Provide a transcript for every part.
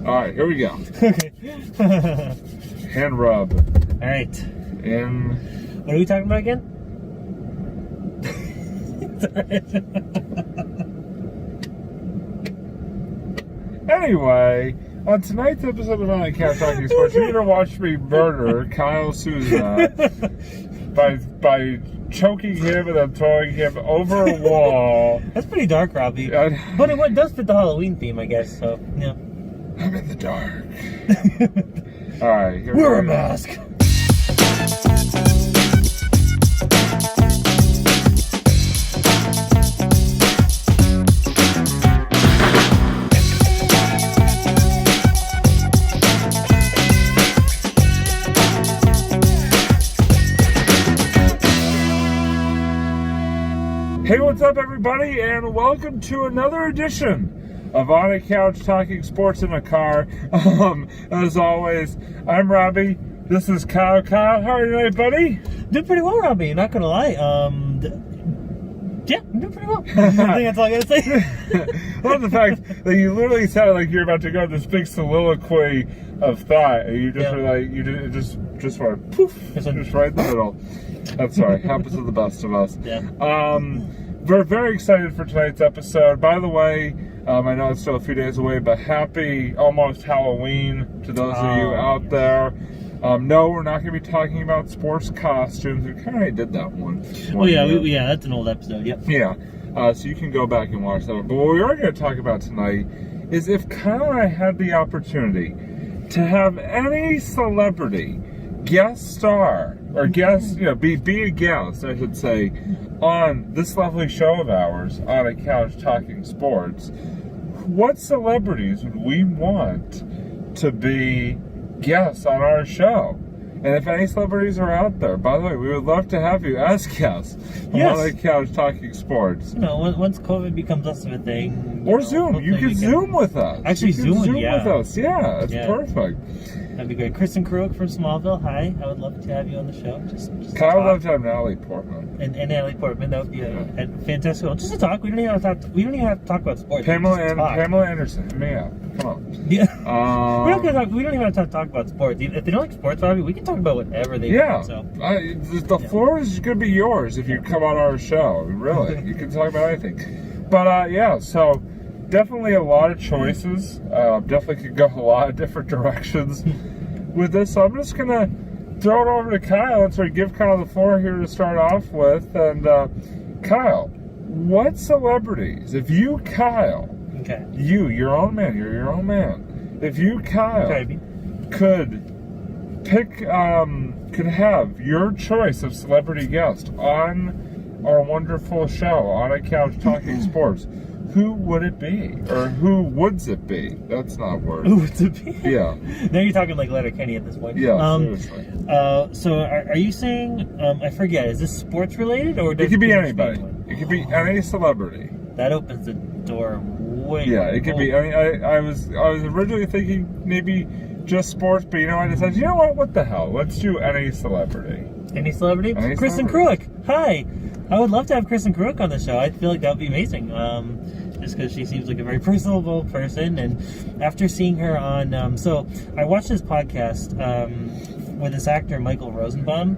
Alright, here we go. Okay. Hand rub. Alright. In. What are we talking about again? Anyway, on tonight's episode of On the Couch Talking Sports, you're going to watch me murder Kyle Souza by choking him and then throwing him over a wall. That's pretty dark, Robbie. But it does fit the Halloween theme, I guess, so, yeah. I'm in the dark. Alright, here we Wear go. a mask. Hey, what's up, everybody, and welcome to another edition of On a Couch Talking Sports in a Car. As always, I'm Robbie. This is Kyle. Kyle, how are you tonight, buddy? Doing pretty well, Robbie, not gonna lie. Yeah, I'm doing pretty well. I think that's all I gotta say. I love the fact that you literally sounded like you're about to go this big soliloquy of thought. You just were like, you just went poof, just right in the middle. That's right. Happens to the best of us. Yeah. We're very excited for tonight's episode. By the way, I know it's still a few days away, but happy almost Halloween to those of you out there. No, we're not going to be talking about sports costumes. We kind of already did that one. Oh yeah, yeah, that's an old episode. Yep. Yeah. So you can go back and watch that one. But what we are going to talk about tonight is if Kyle and I had the opportunity to have any celebrity guest star or guest, be a guest, I should say, on this lovely show of ours, On a Couch Talking Sports, what celebrities would we want to be guests on our show? And if any celebrities are out there, by the way, we would love to have you as guests on On a Couch Talking Sports. Once COVID becomes less of a thing. Or Zoom. You can Zoom with us. Actually, Zoom with yeah. us. Yeah, it's perfect. That'd be great. Kristen Crook from Smallville. Hi, I would love to have you on the show. Just Kyle would love to have Natalie Portman. And Natalie Portman. That would be a fantastic one. Just to talk. We don't even have to talk about sports. Pamela Anderson. Yeah, come on. Yeah. We don't even have to talk about sports. If they don't like sports, Robbie, we can talk about whatever they want. So. The floor is going to be yours if you come on our show. Really, you can talk about anything. But so. Definitely a lot of choices. Definitely could go a lot of different directions with this. So I'm just going to throw it over to Kyle and sort of give Kyle the floor here to start off with. And Kyle, what celebrities, if you, Kyle, you're your own man. If you, Kyle, could pick, could have your choice of celebrity guest on our wonderful show, On a Couch Talking Sports, who would it be? Or who would it be? That's not a word. Who would it be? Yeah. Now you're talking like Letterkenny at this point. Yeah, seriously. So are you saying, I forget, is this sports related? Or it could be anybody. It could be any celebrity. That opens the door way. Yeah, it could be. I mean, I was originally thinking maybe just sports, but I decided, you know what the hell? Let's do any celebrity. Any celebrity? Kristen Crook. Hi. I would love to have Kristen Crook on the show. I feel like that would be amazing. Just because she seems like a very personable person. And after seeing her on... so I watched this podcast with this actor, Michael Rosenbaum,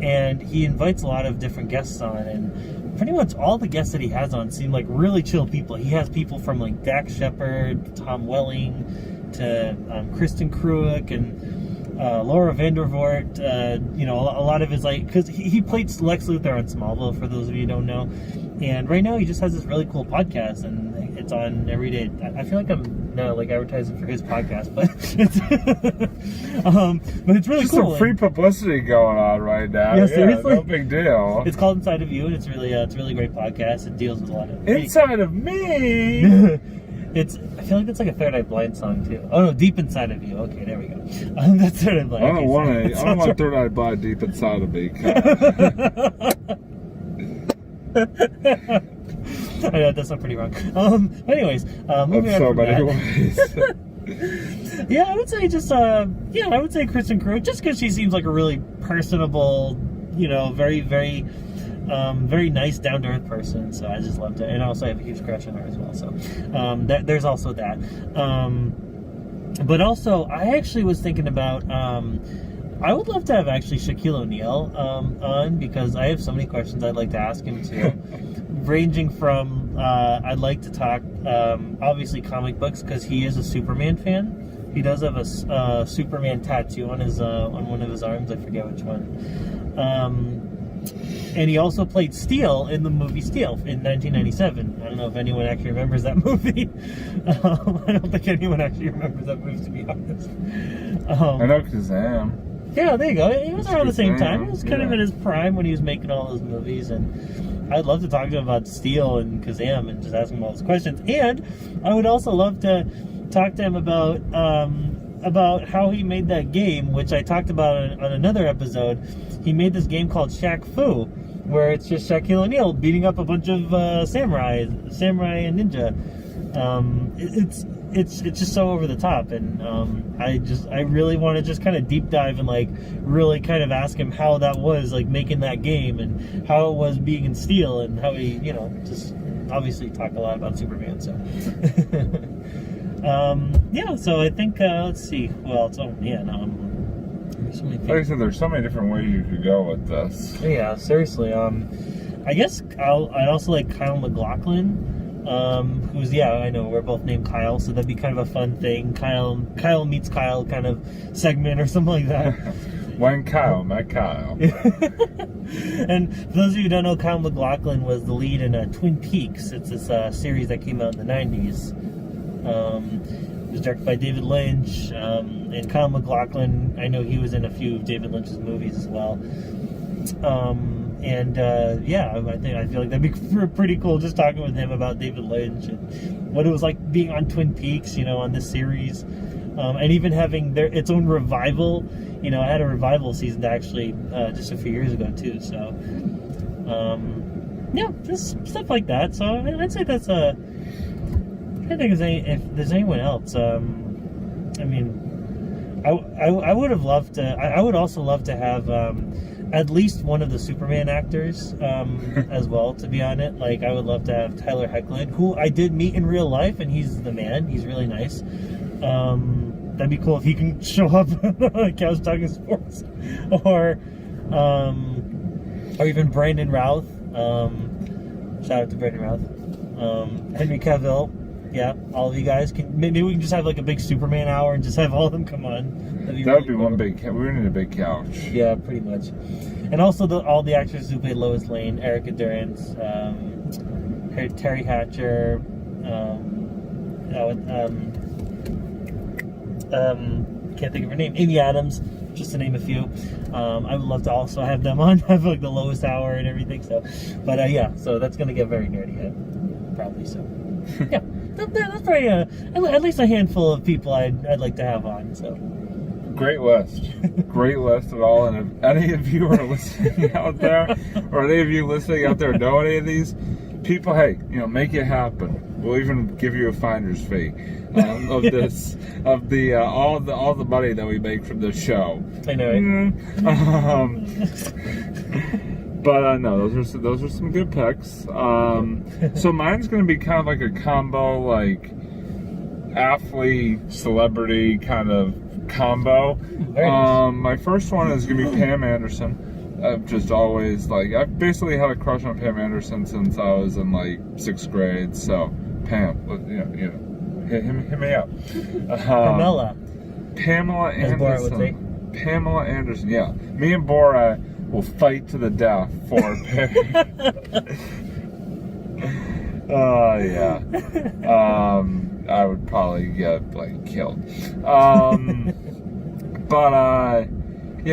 and he invites a lot of different guests on. And pretty much all the guests that he has on seem like really chill people. He has people from like Dax Shepard, Tom Welling, to Kristen Crook, and... Laura Vandervoort, a lot of his, because he played Lex Luthor on Smallville, for those of you who don't know, and right now he just has this really cool podcast, and it's on every day. I feel like I'm not advertising for his podcast, but it's really just cool. Some free publicity going on right now. Yeah, seriously. No big deal. It's called Inside of You, and it's really a really great podcast. It deals with a lot of Inside of Me. I feel like it's like a Third Eye Blind song too. Oh no, Deep Inside of You. Okay, there we go. That's Third Eye Blind. I don't want Third Eye Blind deep inside of me. I know that's not pretty wrong. Anyways, moving on from many that. ways. Yeah, I would say I would say Kristen Crook, just because she seems like a really personable, very, very very nice, down-to-earth person, so I just loved it. And also I have a huge crush on her as well, so there's also that. But also, I actually was thinking about, I would love to have actually Shaquille O'Neal on, because I have so many questions I'd like to ask him too. Ranging from, I'd like to talk, obviously comic books, because he is a Superman fan. He does have a Superman tattoo on his on one of his arms. I forget which one. And he also played Steel in the movie Steel in 1997. I don't know if anyone actually remembers that movie. I don't think anyone actually remembers that movie, to be honest. I know Kazam. Yeah, there you go. He was around the same time. He was kind of in his prime when he was making all those movies, and I'd love to talk to him about Steel and Kazam and just ask him all those questions. And I would also love to talk to him about how he made that game, which I talked about on another episode. He made this game called Shaq Fu, where it's just Shaquille O'Neal beating up a bunch of samurai and ninja. It's just so over the top, and I really want to just kind of deep dive and like really kind of ask him how that was, like making that game, and how it was being in Steel, and how he, just obviously talk a lot about Superman. So yeah, so I think let's see. Well, so yeah, no. Like I said, there's so many different ways you could go with this. Yeah, seriously. I guess I'd also like Kyle McLachlan. Who's, I know we're both named Kyle, so that'd be kind of a fun thing. Kyle meets Kyle kind of segment or something like that. When Kyle met Kyle. And for those of you who don't know, Kyle MacLachlan was the lead in Twin Peaks. It's this series that came out in the 90s. It was directed by David Lynch, and Kyle MacLachlan, I know he was in a few of David Lynch's movies as well. I feel like that'd be pretty cool just talking with him about David Lynch and what it was like being on Twin Peaks, on this series, and even having its own revival. I had a revival season actually just a few years ago too. So just stuff like that. So I'd say that's I think if there's anyone else. I would have loved to. I would also love to have at least one of the Superman actors as well, to be on it. Like, I would love to have Tyler Hoechlin, who I did meet in real life, and he's the man. He's really nice. That'd be cool if he can show up on the couch talking sports, or even Brandon Routh. Shout out to Brandon Routh. Henry Cavill. Yeah, all of you guys can. Maybe we can just have like a big Superman hour and just have all of them come on. That would be cool. One big. We need a big couch. Yeah, pretty much. And also all the actors who played Lois Lane, Erica Durance, Terry Hatcher, can't think of her name, Amy Adams, just to name a few. I would love to also have them on, have like the Lois hour and everything. So, but so that's gonna get very nerdy, probably. So, yeah. That's probably at least a handful of people I'd like to have on. So, great list at all. And if any of you are listening out there, or any of you listening out there know any of these people, hey, make it happen. We'll even give you a finder's fee of this, of the all the money that we make from this show. I know it. But no, those are some good picks. So mine's gonna be kind of like a combo, like athlete celebrity kind of combo. Nice. My first one is gonna be Pam Anderson. I've just always I've basically had a crush on Pam Anderson since I was in like 6th grade. So Pam, hit me up. Pamela Anderson. Bora would say. Pamela Anderson. Yeah, me and Bora will fight to the death for Pam. Yeah. I would probably get killed.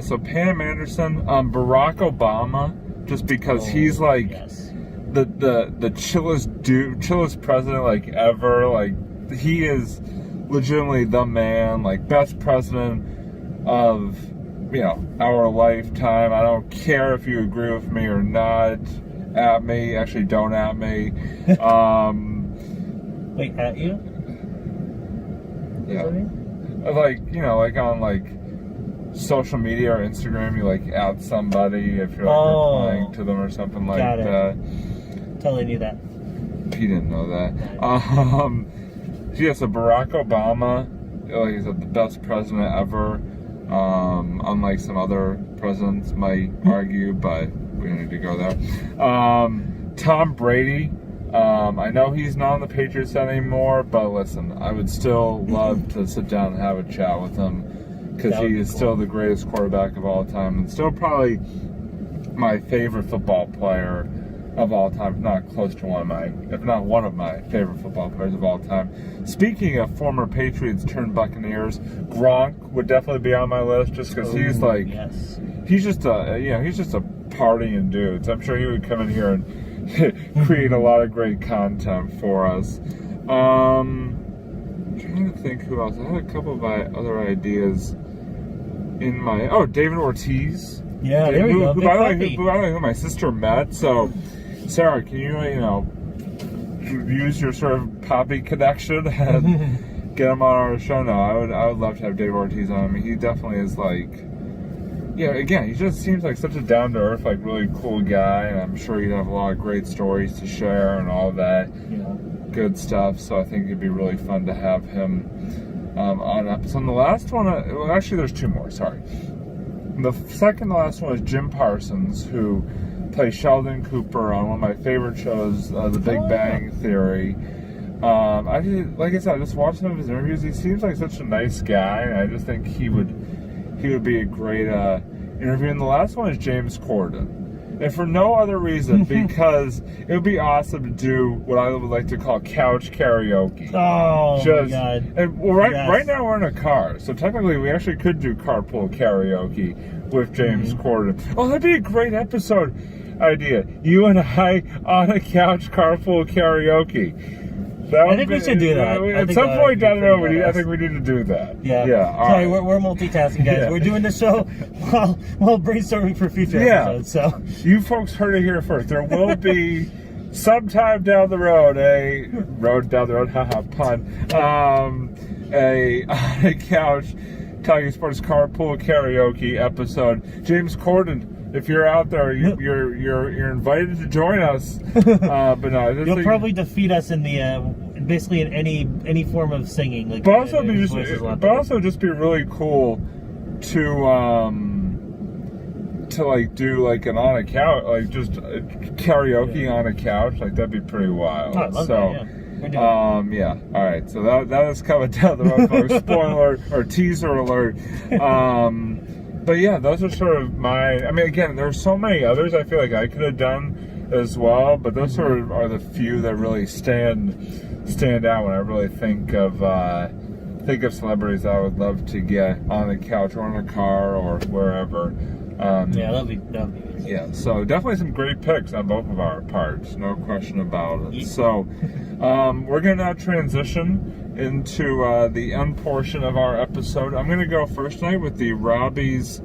So Pam Anderson, Barack Obama, just because he's the chillest president ever. He is legitimately the man, best president of our lifetime. I don't care if you agree with me or not. At me, actually, don't at me. Wait, at you? Yeah. On social media or Instagram, you add somebody if you're replying to them or something like that. Totally knew that. He didn't know that. So Barack Obama like I said, the best president ever. Unlike some other presidents might argue, but we don't need to go there. Tom Brady. I know he's not on the Patriots anymore, but listen, I would still love to sit down and have a chat with him because he is still the greatest quarterback of all time and still probably my favorite football player of all time, if not close to if not one of my favorite football players of all time. Speaking of former Patriots turned Buccaneers, Gronk would definitely be on my list just because he's like, he's just a partying dude. So I'm sure he would come in here and create a lot of great content for us. I'm trying to think who else. I had a couple of other ideas in my. Oh, David Ortiz. Yeah, there we go. Who by the way, who my sister met. So, Sarah, can you use your sort of poppy connection and get him on our show? No, I would love to have David Ortiz on. I mean, he definitely is like. Yeah, again, he just seems like such a down-to-earth, like really cool guy, and I'm sure he'd have a lot of great stories to share and all that good stuff. So I think it'd be really fun to have him on an episode. And the last one, well, actually, there's two more. Sorry, the second to last one is Jim Parsons, who plays Sheldon Cooper on one of my favorite shows, The Big Bang Theory. Like I said, I just watched some of his interviews. He seems like such a nice guy, and I just think he would be a great interview. And the last one is James Corden. And for no other reason, because it would be awesome to do what I would like to call couch karaoke. Oh, my God. And right now we're in a car, so technically we actually could do carpool karaoke with James Corden. Oh, that'd be a great episode idea. You and I on a couch carpool karaoke. I think we should do that. At some point down the road, I think we need to do that. Yeah. Sorry, we're multitasking, guys. We're doing the show while brainstorming for future episodes. So you folks heard it here first. There will be sometime down the road, haha, pun, a couch talking sports carpool karaoke episode. James Corden, if you're out there, you're invited to join us. But no, you'll probably defeat us in the basically in any form of singing. Like, but also just be really cool to like do like an on a couch, like just karaoke on a couch. Like that'd be pretty wild. Oh, I love that, yeah. All right. So that is coming down the road, folks. Spoiler or teaser alert. But yeah, those are sort of my. I mean, again, there's so many others I feel like I could have done as well, but those sort of are the few that really stand out when I really think of celebrities I would love to get on a couch or in a car or wherever. That'd be amazing. Yeah, so definitely some great picks on both of our parts, no question about it. Yeah. So we're gonna now transition into the end portion of our episode. I'm going to go first tonight with the Robbie's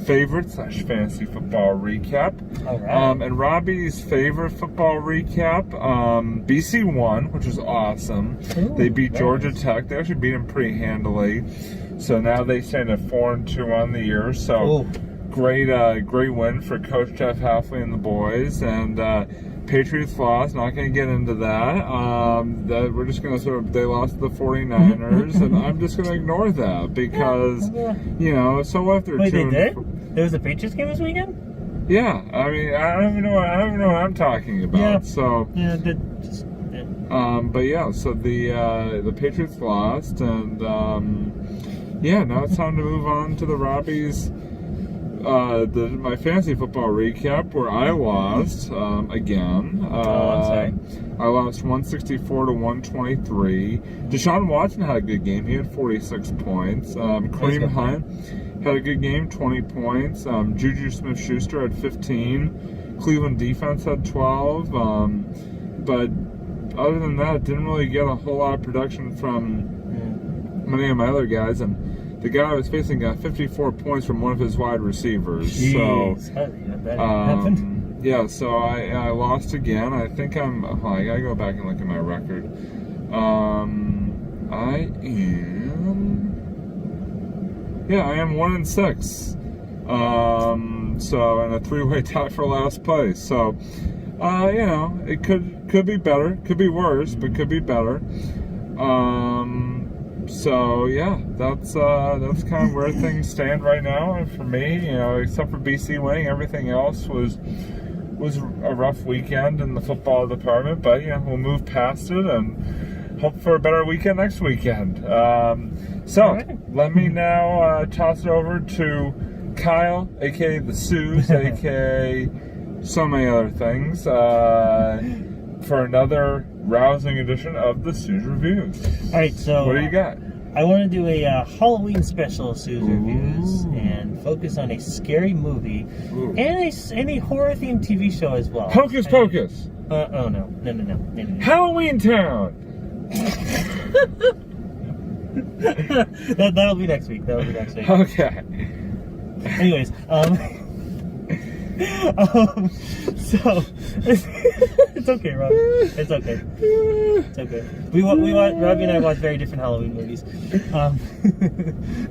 favorite / fantasy football recap. All right. And Robbie's favorite football recap, BC won, which was awesome. Ooh, they beat Georgia Tech. They actually beat them pretty handily. So now they stand at 4-2 on the year. So great win for Coach Jeff Halfley and the boys. And Patriots lost. Not going to get into that. We're just going to they lost to the 49ers, and I'm just going to ignore that because, so what if they're Wait, they did? There was a Patriots game this weekend? Yeah, I mean, I don't even know what I'm talking about. Yeah. So but yeah, so the Patriots lost, and now it's time to move on to the Robbie's. My fantasy football recap where I lost again. I'm sorry. I lost 164 to 123. Deshaun Watson had a good game. He had 46 points. Kareem Hunt had a good game, 20 points. Juju Smith-Schuster had 15. Cleveland defense had 12. But other than that, didn't really get a whole lot of production from many of my other guys. And the guy I was facing got 54 points from one of his wide receivers. Jeez. So, that happened. Yeah, so I lost again. I think I gotta go back and look at my record. I am 1-6. So, and a 3-way tie for last place. So, it could be better, could be worse, but could be better. So yeah, that's kind of where things stand right now. And for me, except for BC winning, everything else was a rough weekend in the football department. But we'll move past it and hope for a better weekend next weekend. So let me now toss it over to Kyle, aka the Suze, aka so many other things, for another rousing edition of the Suze Reviews. All right, so what do you got? I want to do a Halloween special of Suze Reviews and focus on a scary movie and a horror themed TV show as well. Hocus Pocus. Oh no. Halloween Town. That'll be next week. Okay. Anyways, so it's okay, Rob. It's okay. We Robbie and I watch very different Halloween movies.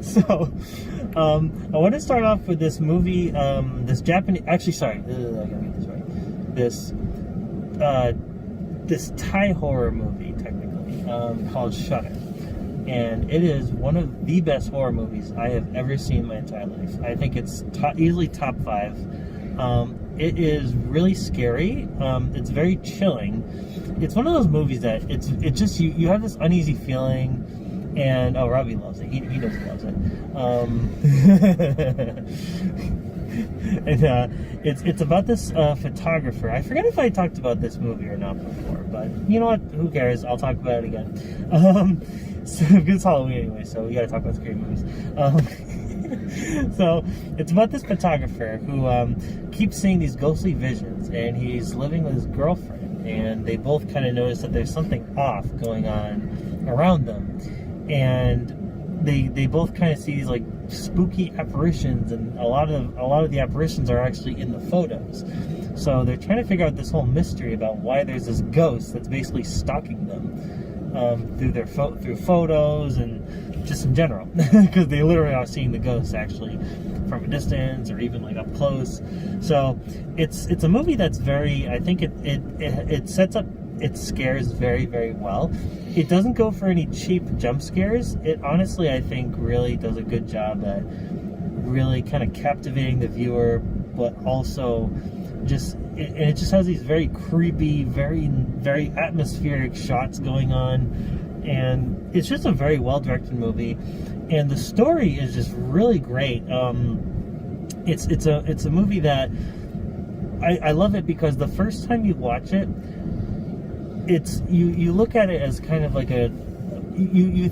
So I want to start off with this movie. This Japanese. Actually, sorry. I gotta get this right. This Thai horror movie, technically, called Shudder. And it is one of the best horror movies I have ever seen in my entire life. I think it's easily top 5. It is really scary. It's very chilling. It's one of those movies that it's just you have this uneasy feeling, and Robbie loves it. He knows he loves it. And it's about this photographer. I forget if I talked about this movie or not before, but you know what? Who cares? I'll talk about it again. So it's Halloween anyway, so we gotta talk about scary movies. So it's about this photographer who keeps seeing these ghostly visions, and he's living with his girlfriend, and they both kind of notice that there's something off going on around them, and they both kind of see these like spooky apparitions, and a lot of the apparitions are actually in the photos. So they're trying to figure out this whole mystery about why there's this ghost that's basically stalking them through photos and just in general, because they literally are seeing the ghosts actually from a distance or even like up close. So it's a movie that's very, I think it sets up its scares very, very well. It doesn't go for any cheap jump scares. It honestly, I think, really does a good job at really kind of captivating the viewer, but also it just has these very creepy, very, very atmospheric shots going on, and it's just a very well-directed movie, and the story is just really great. It's a movie that I love it because the first time you watch it, it's you look at it as kind of like you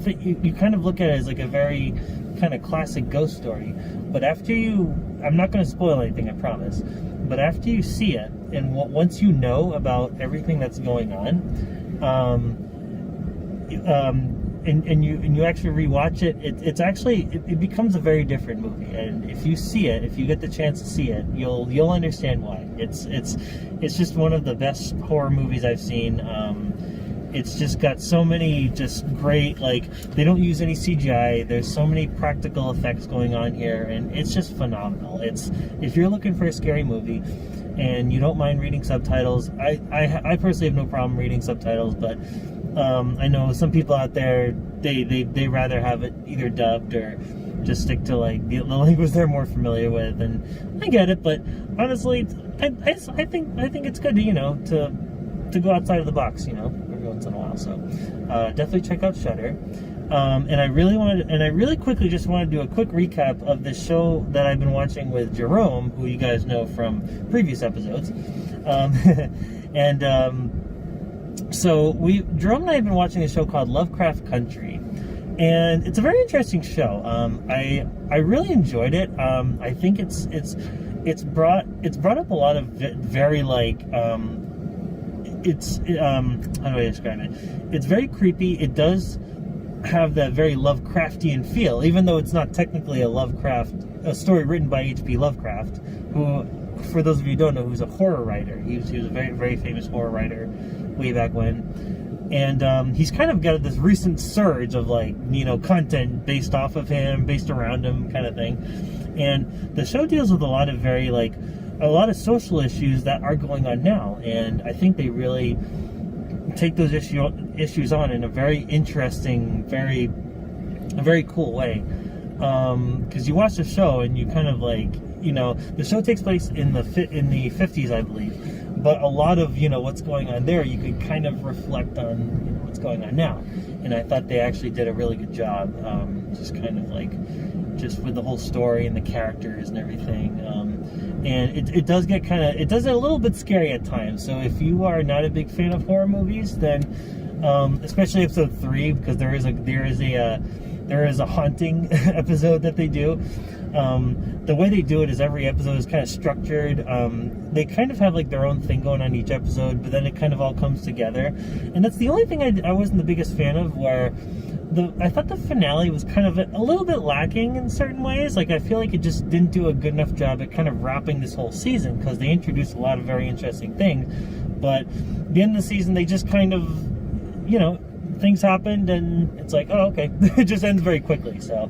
kind of look at it as like a very kind of classic ghost story, but after I'm not going to spoil anything, I promise. But after you see it, and once you know about everything that's going on, and you actually rewatch it, it becomes a very different movie. And if you get the chance to see it, you'll understand why. It's just one of the best horror movies I've seen. It's just got so many just great, like, they don't use any CGI. There's so many practical effects going on here, and it's just phenomenal. If you're looking for a scary movie and you don't mind reading subtitles, I personally have no problem reading subtitles, but I know some people out there, they rather have it either dubbed or just stick to like the language they're more familiar with, and I get it, but honestly, I think it's good to go outside of the box, every once in a while. So definitely check out Shudder. And I really quickly just want to do a quick recap of this show that I've been watching with Jerome, who you guys know from previous episodes. So Jerome and I have been watching a show called Lovecraft Country, and it's a very interesting show. I really enjoyed it. I think it's brought up a lot of very like how do I describe it? It's very creepy. It does have that very Lovecraftian feel, even though it's not technically a story written by H.P. Lovecraft, who, for those of you who don't know, who's a horror writer. He was a very, very famous horror writer way back when, and he's kind of got this recent surge of content based off of him, based around him, kind of thing. And the show deals with a lot of social issues that are going on now, and I think they really take those issues on in a very interesting, very a very cool way. Because you watch the show and you kind of like, you know, the show takes place in the 50s, I believe, but a lot of, you know, what's going on there, you could kind of reflect on, you know, what's going on now. And I thought they actually did a really good job, just kind of like, just with the whole story and the characters and everything. And it does get kind of, it does get a little bit scary at times. So if you are not a big fan of horror movies, then especially episode 3, because there is a haunting episode that they do. The way they do it is every episode is kind of structured. They kind of have like their own thing going on each episode, but then it kind of all comes together. And that's the only thing I wasn't the biggest fan of, where I thought the finale was kind of a little bit lacking in certain ways. Like, I feel like it just didn't do a good enough job at kind of wrapping this whole season, because they introduced a lot of very interesting things. But at the end of the season, they just kind of, you know, things happened and it's like, oh, okay. It just ends very quickly. So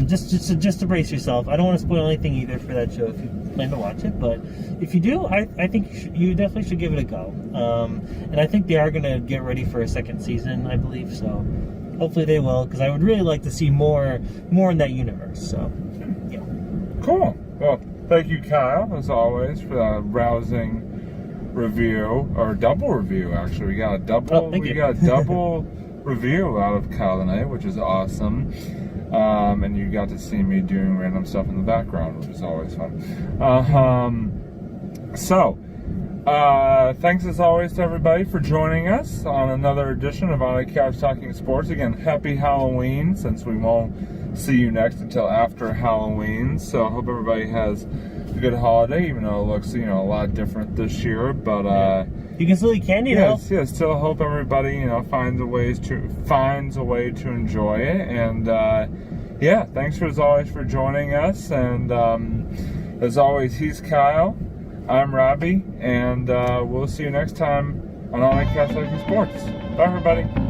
just to brace yourself. I don't want to spoil anything either for that show if you plan to watch it, but if you do, I think you definitely should give it a go. And I think they are going to get ready for a second season, I believe, so hopefully they will, because I would really like to see more in that universe. So yeah, cool. Well, thank you, Kyle, as always, for that rousing review, or double review. Actually, we got a double review out of Kyle tonight, which is awesome. And you got to see me doing random stuff in the background, which is always fun. Thanks as always to everybody for joining us on another edition of On the Couch Talking Sports. Again, happy Halloween, since we won't see you next until after Halloween. So I hope everybody has a good holiday, even though it looks, you know, a lot different this year. But you can still eat candy, though. Yes. Still hope everybody, you know, finds a way to enjoy it. And thanks as always for joining us. And as always, he's Kyle. I'm Robbie, and we'll see you next time on All Night Cast Talking Sports. Bye, everybody.